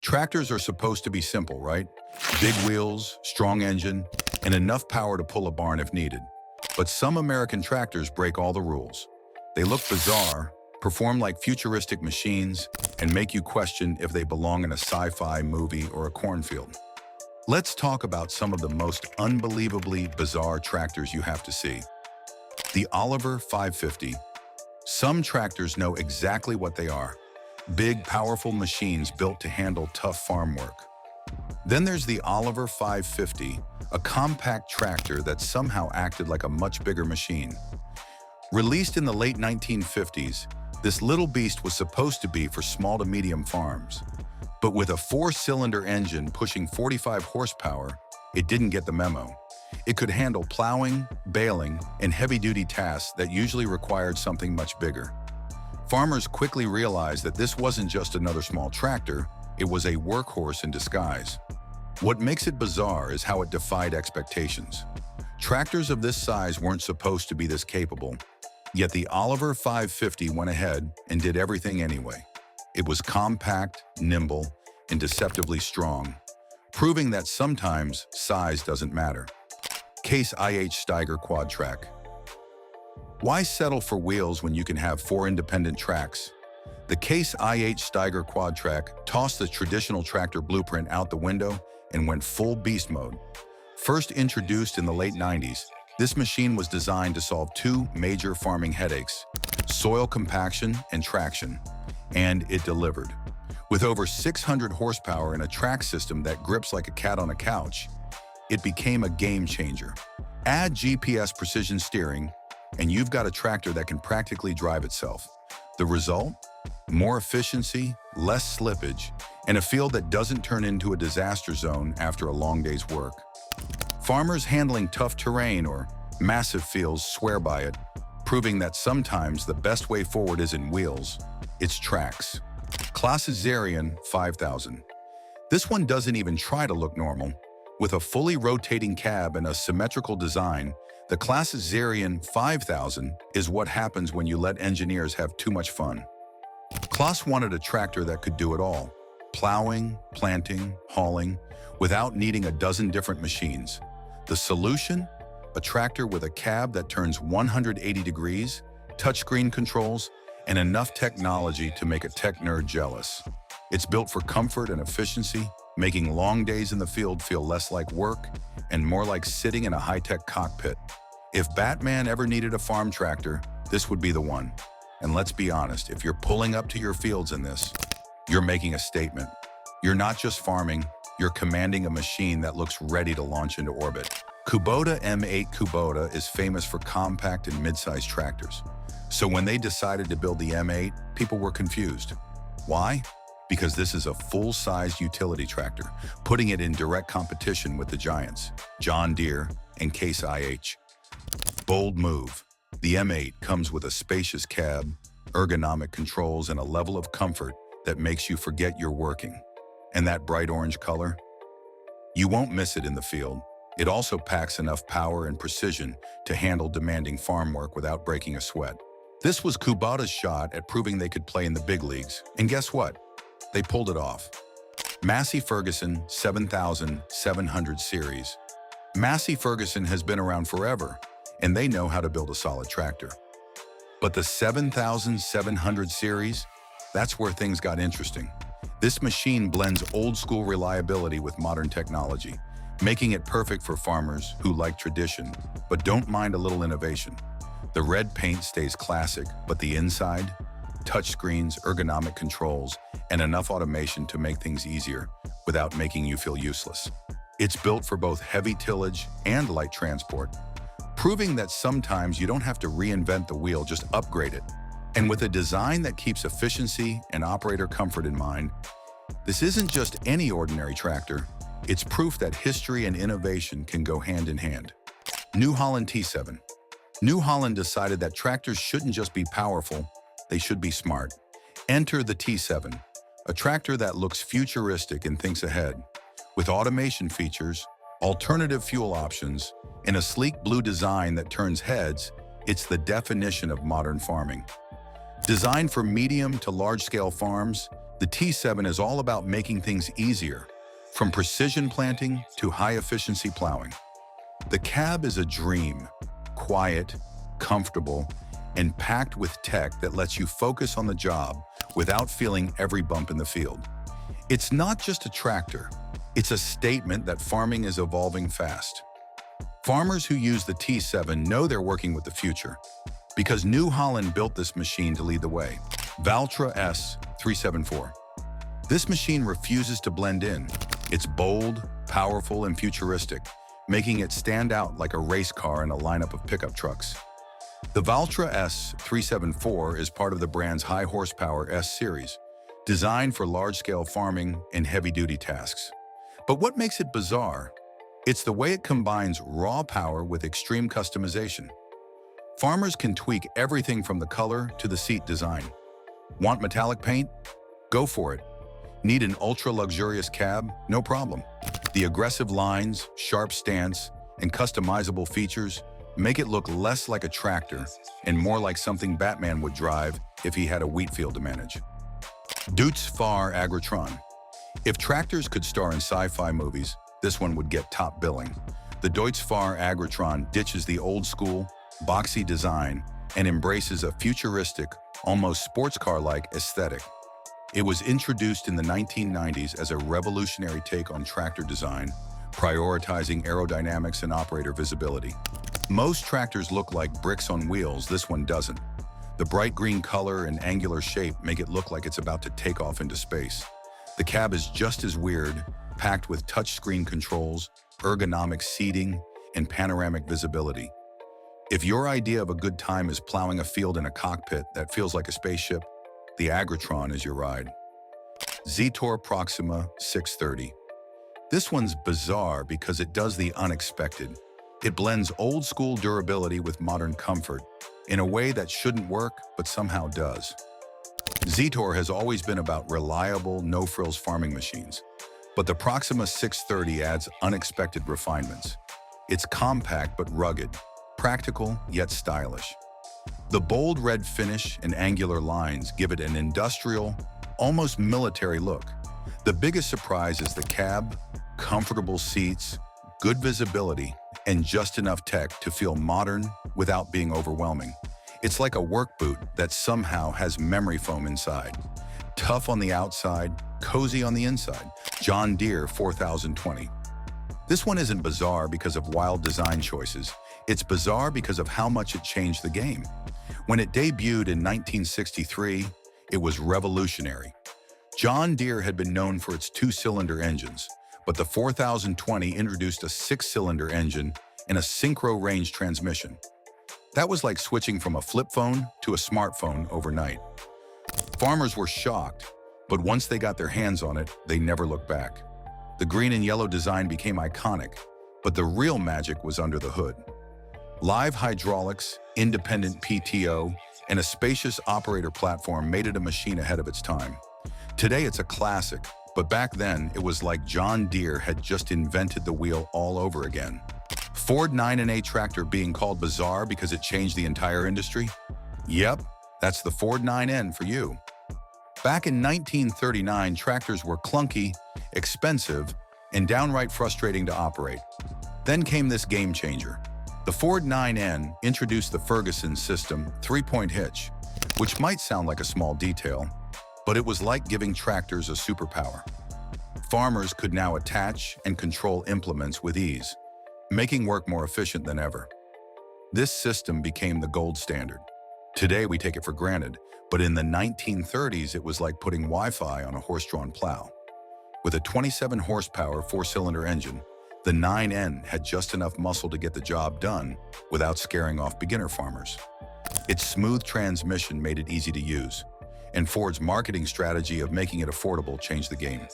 Tractors are supposed to be simple, right? Big wheels, strong engine, and enough power to pull a barn if needed. But some American tractors break all the rules. They look bizarre, perform like futuristic machines, and make you question if they belong in a sci-fi movie or a cornfield. Let's talk about some of the most unbelievably bizarre tractors you have to see. The Oliver 550. Some tractors know exactly what they are. Big, powerful machines built to handle tough farm work. Then there's the Oliver 550, a compact tractor that somehow acted like a much bigger machine. Released in the late 1950s, this little beast was supposed to be for small to medium farms. But with a 4-cylinder engine pushing 45 horsepower, it didn't get the memo. It could handle plowing, baling, and heavy-duty tasks that usually required something much bigger. Farmers quickly realized that this wasn't just another small tractor, it was a workhorse in disguise. What makes it bizarre is how it defied expectations. Tractors of this size weren't supposed to be this capable, yet the Oliver 550 went ahead and did everything anyway. It was compact, nimble, and deceptively strong, proving that sometimes size doesn't matter. Case IH Steiger Quad Track. Why settle for wheels when you can have 4 independent tracks? The Case IH Steiger Quad Track tossed the traditional tractor blueprint out the window and went full beast mode. First introduced in the late 90s, this machine was designed to solve 2 major farming headaches: soil compaction and traction. And it delivered. With over 600 horsepower and a track system that grips like a cat on a couch, it became a game changer. Add GPS precision steering, and you've got a tractor that can practically drive itself. The result? More efficiency, less slippage, and a field that doesn't turn into a disaster zone after a long day's work. Farmers handling tough terrain or massive fields swear by it, proving that sometimes the best way forward isn't wheels, it's tracks. Classizarian 5000. This one doesn't even try to look normal. With a fully rotating cab and a symmetrical design, the Classizarian 5000 is what happens when you let engineers have too much fun. Claas wanted a tractor that could do it all: plowing, planting, hauling, without needing a dozen different machines. The solution? A tractor with a cab that turns 180 degrees, touchscreen controls, and enough technology to make a tech nerd jealous. It's built for comfort and efficiency, making long days in the field feel less like work and more like sitting in a high-tech cockpit. If Batman ever needed a farm tractor, this would be the one. And let's be honest, if you're pulling up to your fields in this, you're making a statement. You're not just farming, you're commanding a machine that looks ready to launch into orbit. Kubota M8 Kubota is famous for compact and mid-sized tractors. So when they decided to build the M8, people were confused. Why? Because this is a full-sized utility tractor, putting it in direct competition with the giants, John Deere and Case IH. Bold move. The M8 comes with a spacious cab, ergonomic controls, and a level of comfort that makes you forget you're working. And that bright orange color? You won't miss it in the field. It also packs enough power and precision to handle demanding farm work without breaking a sweat. This was Kubota's shot at proving they could play in the big leagues, and guess what? They pulled it off. Massey Ferguson 7700 series. Massey Ferguson has been around forever, and they know how to build a solid tractor. But the 7700 series? That's where things got interesting. This machine blends old-school reliability with modern technology, making it perfect for farmers who like tradition, but don't mind a little innovation. The red paint stays classic, but the inside? Touchscreens, ergonomic controls, and enough automation to make things easier without making you feel useless. It's built for both heavy tillage and light transport, proving that sometimes you don't have to reinvent the wheel, just upgrade it. And with a design that keeps efficiency and operator comfort in mind, this isn't just any ordinary tractor, it's proof that history and innovation can go hand in hand. New Holland T7. New Holland decided that tractors shouldn't just be powerful, they should be smart. Enter the T7, a tractor that looks futuristic and thinks ahead. With automation features, alternative fuel options, and a sleek blue design that turns heads, it's the definition of modern farming. Designed for medium to large-scale farms, The T7 is all about making things easier, from precision planting to high-efficiency plowing. The cab is a dream, quiet, comfortable, and packed with tech that lets you focus on the job without feeling every bump in the field. It's not just a tractor, it's a statement that farming is evolving fast. Farmers who use the T7 know they're working with the future, because New Holland built this machine to lead the way. Valtra S374. This machine refuses to blend in. It's bold, powerful, and futuristic, making it stand out like a race car in a lineup of pickup trucks. The Valtra S374 is part of the brand's high-horsepower S series, designed for large-scale farming and heavy-duty tasks. But what makes it bizarre? It's the way it combines raw power with extreme customization. Farmers can tweak everything from the color to the seat design. Want metallic paint? Go for it. Need an ultra-luxurious cab? No problem. The aggressive lines, sharp stance, and customizable features make it look less like a tractor and more like something Batman would drive if he had a wheat field to manage. Deutz Fahr Agrotron. If tractors could star in sci-fi movies, this one would get top billing. The Deutz Fahr Agrotron ditches the old-school, boxy design and embraces a futuristic, almost sports car-like aesthetic. It was introduced in the 1990s as a revolutionary take on tractor design, prioritizing aerodynamics and operator visibility. Most tractors look like bricks on wheels, this one doesn't. The bright green color and angular shape make it look like it's about to take off into space. The cab is just as weird, packed with touchscreen controls, ergonomic seating, and panoramic visibility. If your idea of a good time is plowing a field in a cockpit that feels like a spaceship, the Agrotron is your ride. Zetor Proxima 630. This one's bizarre because it does the unexpected. It blends old-school durability with modern comfort in a way that shouldn't work, but somehow does. Zetor has always been about reliable, no-frills farming machines, but the Proxima 630 adds unexpected refinements. It's compact but rugged, practical yet stylish. The bold red finish and angular lines give it an industrial, almost military look. The biggest surprise is the cab, comfortable seats, good visibility, and just enough tech to feel modern without being overwhelming. It's like a work boot that somehow has memory foam inside. Tough on the outside, cozy on the inside. John Deere 4020. This one isn't bizarre because of wild design choices. It's bizarre because of how much it changed the game. When it debuted in 1963, it was revolutionary. John Deere had been known for its two-cylinder engines, but the 4020 introduced a six-cylinder engine and a synchro-range transmission. That was like switching from a flip phone to a smartphone overnight. Farmers were shocked, but once they got their hands on it, they never looked back. The green and yellow design became iconic, but the real magic was under the hood. Live hydraulics, independent PTO, and a spacious operator platform made it a machine ahead of its time. Today it's a classic, but back then it was like John Deere had just invented the wheel all over again. Ford 9N tractor being called bizarre because it changed the entire industry? Yep, that's the Ford 9N for you. Back in 1939, tractors were clunky, expensive, and downright frustrating to operate. Then came this game changer. The Ford 9N introduced the Ferguson system three-point hitch, which might sound like a small detail, but it was like giving tractors a superpower. Farmers could now attach and control implements with ease, making work more efficient than ever. This system became the gold standard. Today we take it for granted, but in the 1930s it was like putting Wi-Fi on a horse-drawn plow. With a 27 horsepower four-cylinder engine, the 9N had just enough muscle to get the job done without scaring off beginner farmers. Its smooth transmission made it easy to use, and Ford's marketing strategy of making it affordable changed the game.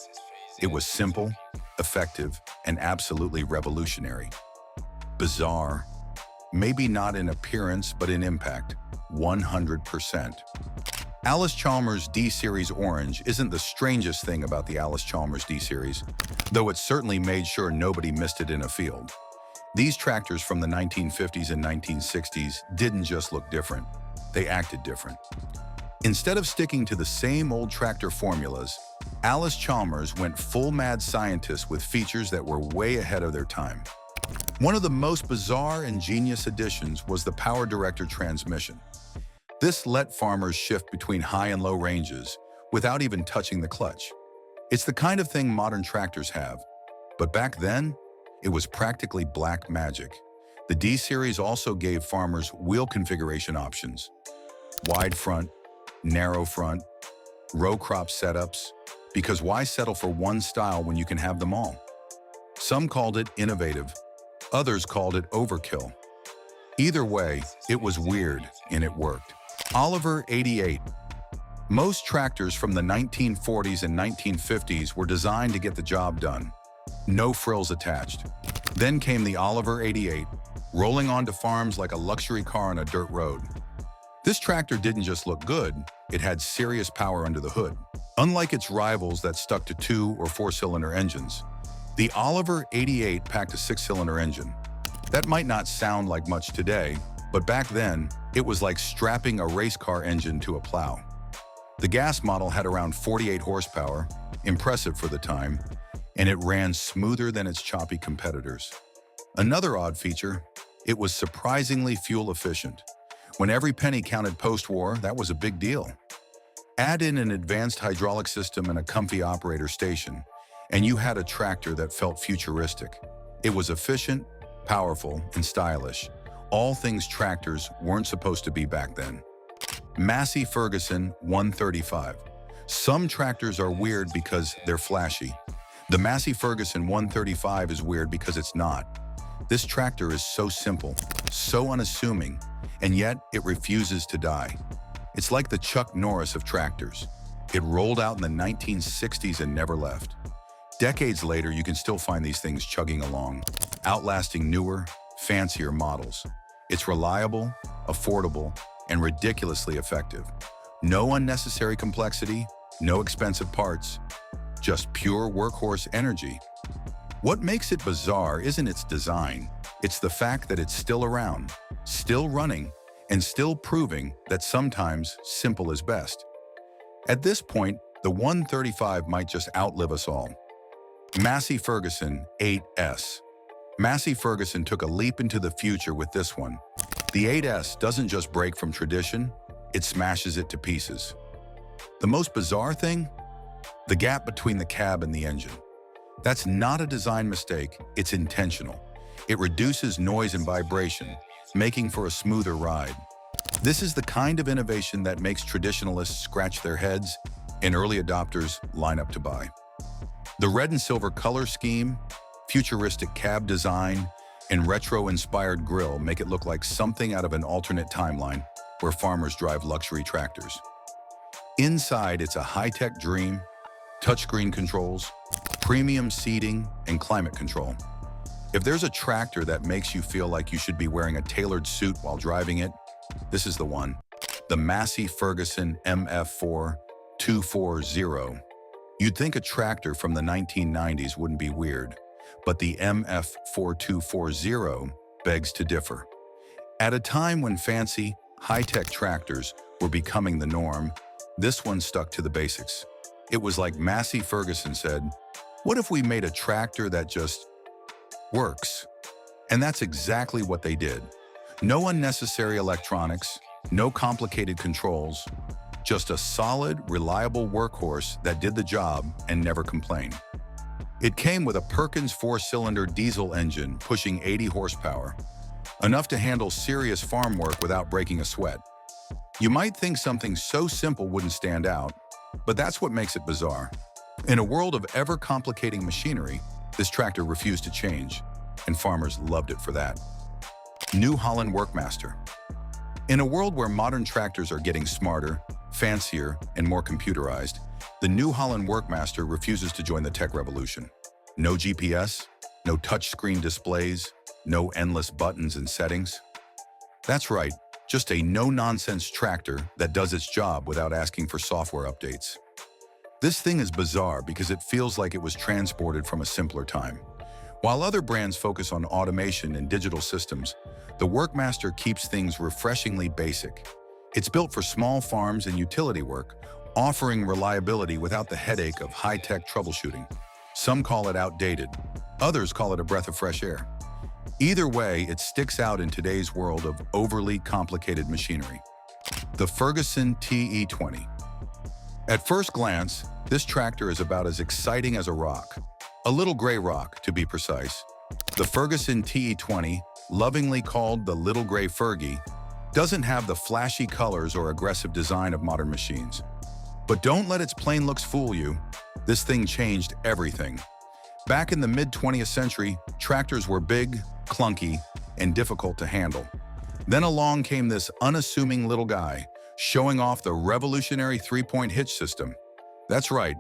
It was simple, effective, and absolutely revolutionary. Bizarre, maybe not in appearance but in impact, 100%. Allis-Chalmers D-Series Orange isn't the strangest thing about the Allis-Chalmers D-Series, though it certainly made sure nobody missed it in a field. These tractors from the 1950s and 1960s didn't just look different, they acted different. Instead of sticking to the same old tractor formulas, Alice Chalmers went full mad scientist with features that were way ahead of their time. One of the most bizarre and genius additions was the power director transmission. This let farmers shift between high and low ranges without even touching the clutch. It's the kind of thing modern tractors have, but back then, it was practically black magic. The D-Series also gave farmers wheel configuration options: wide front, narrow front, row crop setups, because why settle for one style when you can have them all? Some called it innovative, others called it overkill. Either way, it was weird and it worked. Oliver 88. Most tractors from the 1940s and 1950s were designed to get the job done. No frills attached. Then came the Oliver 88, rolling onto farms like a luxury car on a dirt road. This tractor didn't just look good, it had serious power under the hood. Unlike its rivals that stuck to 2- or 4-cylinder engines, the Oliver 88 packed a 6-cylinder engine. That might not sound like much today, but back then, it was like strapping a race car engine to a plow. The gas model had around 48 horsepower, impressive for the time, and it ran smoother than its choppy competitors. Another odd feature, it was surprisingly fuel efficient. When every penny counted post-war, that was a big deal. Add in an advanced hydraulic system and a comfy operator station, and you had a tractor that felt futuristic. It was efficient, powerful, and stylish. All things tractors weren't supposed to be back then. Massey Ferguson 135. Some tractors are weird because they're flashy. The Massey Ferguson 135 is weird because it's not. This tractor is so simple, so unassuming, and yet it refuses to die. It's like the Chuck Norris of tractors. It rolled out in the 1960s and never left. Decades later, you can still find these things chugging along, outlasting newer, fancier models. It's reliable, affordable, and ridiculously effective. No unnecessary complexity, no expensive parts, just pure workhorse energy. What makes it bizarre isn't its design, it's the fact that it's still around, still running, and still proving that sometimes simple is best. At this point, the 135 might just outlive us all. Massey Ferguson 8S. Massey Ferguson took a leap into the future with this one. The 8S doesn't just break from tradition, it smashes it to pieces. The most bizarre thing? The gap between the cab and the engine. That's not a design mistake, it's intentional. It reduces noise and vibration, making for a smoother ride. This is the kind of innovation that makes traditionalists scratch their heads and early adopters line up to buy. The red and silver color scheme, futuristic cab design, and retro-inspired grille make it look like something out of an alternate timeline where farmers drive luxury tractors. Inside, it's a high-tech dream, touchscreen controls, premium seating, and climate control. If there's a tractor that makes you feel like you should be wearing a tailored suit while driving it, this is the one. The Massey Ferguson MF4 240. You'd think a tractor from the 1990s wouldn't be weird, but the MF4240 begs to differ. At a time when fancy, high-tech tractors were becoming the norm, this one stuck to the basics. It was like Massey Ferguson said, what if we made a tractor that just works? And that's exactly what they did. No unnecessary electronics, no complicated controls, just a solid, reliable workhorse that did the job and never complained. It came with a Perkins 4-cylinder diesel engine pushing 80 horsepower, enough to handle serious farm work without breaking a sweat. You might think something so simple wouldn't stand out, but that's what makes it bizarre. In a world of ever-complicating machinery, this tractor refused to change, and farmers loved it for that. New Holland Workmaster. In a world where modern tractors are getting smarter, fancier, and more computerized, the New Holland Workmaster refuses to join the tech revolution. No GPS, no touchscreen displays, no endless buttons and settings. That's right, just a no-nonsense tractor that does its job without asking for software updates. This thing is bizarre because it feels like it was transported from a simpler time. While other brands focus on automation and digital systems, the Workmaster keeps things refreshingly basic. It's built for small farms and utility work, offering reliability without the headache of high-tech troubleshooting. Some call it outdated, others call it a breath of fresh air. Either way, it sticks out in today's world of overly complicated machinery. The Ferguson TE20. At first glance, this tractor is about as exciting as a rock. A little gray rock, to be precise. The Ferguson TE20, lovingly called the Little Gray Fergie, doesn't have the flashy colors or aggressive design of modern machines. But don't let its plain looks fool you. This thing changed everything. Back in the mid-20th century, tractors were big, clunky, and difficult to handle. Then along came this unassuming little guy, showing off the revolutionary three-point hitch system. That's right,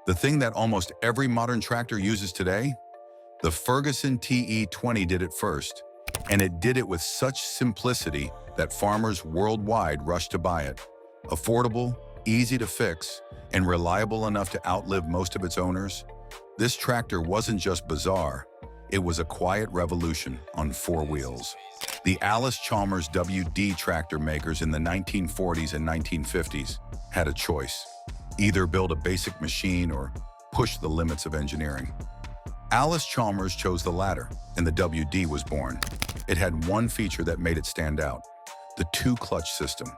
the thing that almost every modern tractor uses today. The Ferguson TE20 did it first, and it did it with such simplicity that farmers worldwide rushed to buy it. Affordable, easy to fix, and reliable enough to outlive most of its owners, this tractor wasn't just bizarre, it was a quiet revolution on four wheels. The Allis-Chalmers WD tractor makers in the 1940s and 1950s had a choice: either build a basic machine or push the limits of engineering. Allis-Chalmers chose the latter, and the WD was born. It had one feature that made it stand out: the two-clutch system.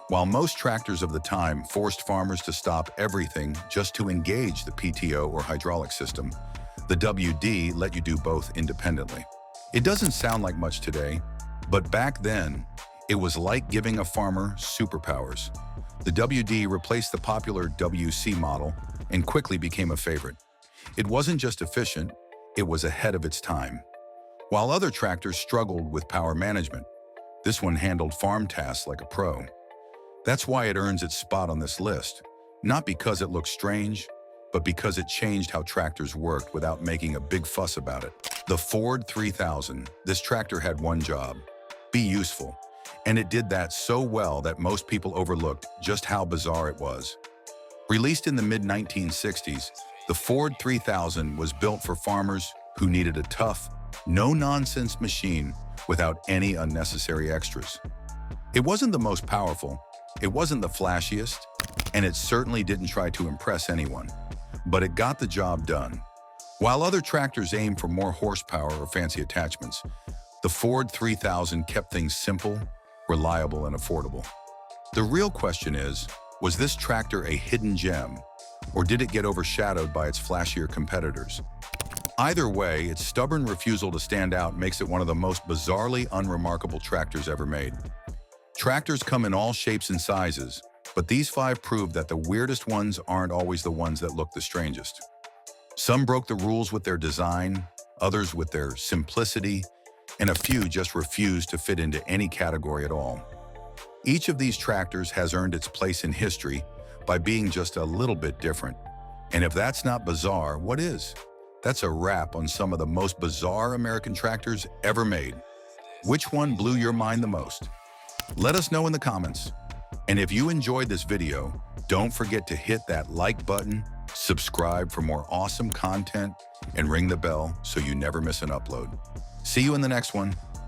While most tractors of the time forced farmers to stop everything just to engage the PTO or hydraulic system, the WD let you do both independently. It doesn't sound like much today, but back then, it was like giving a farmer superpowers. The WD replaced the popular WC model and quickly became a favorite. It wasn't just efficient, it was ahead of its time. While other tractors struggled with power management, this one handled farm tasks like a pro. That's why it earns its spot on this list, not because it looks strange, but because it changed how tractors worked without making a big fuss about it. The Ford 3000, this tractor had one job: be useful. And it did that so well that most people overlooked just how bizarre it was. Released in the mid-1960s, the Ford 3000 was built for farmers who needed a tough, no-nonsense machine without any unnecessary extras. It wasn't the most powerful, it wasn't the flashiest, and it certainly didn't try to impress anyone. But it got the job done. While other tractors aimed for more horsepower or fancy attachments, the Ford 3000 kept things simple, reliable, and affordable. The real question is, was this tractor a hidden gem, or did it get overshadowed by its flashier competitors? Either way, its stubborn refusal to stand out makes it one of the most bizarrely unremarkable tractors ever made. Tractors come in all shapes and sizes, but these five prove that the weirdest ones aren't always the ones that look the strangest. Some broke the rules with their design, others with their simplicity, and a few just refused to fit into any category at all. Each of these tractors has earned its place in history by being just a little bit different. And if that's not bizarre, what is? That's a wrap on some of the most bizarre American tractors ever made. Which one blew your mind the most? Let us know in the comments. And if you enjoyed this video, don't forget to hit that like button, subscribe for more awesome content, and ring the bell so you never miss an upload. See you in the next one.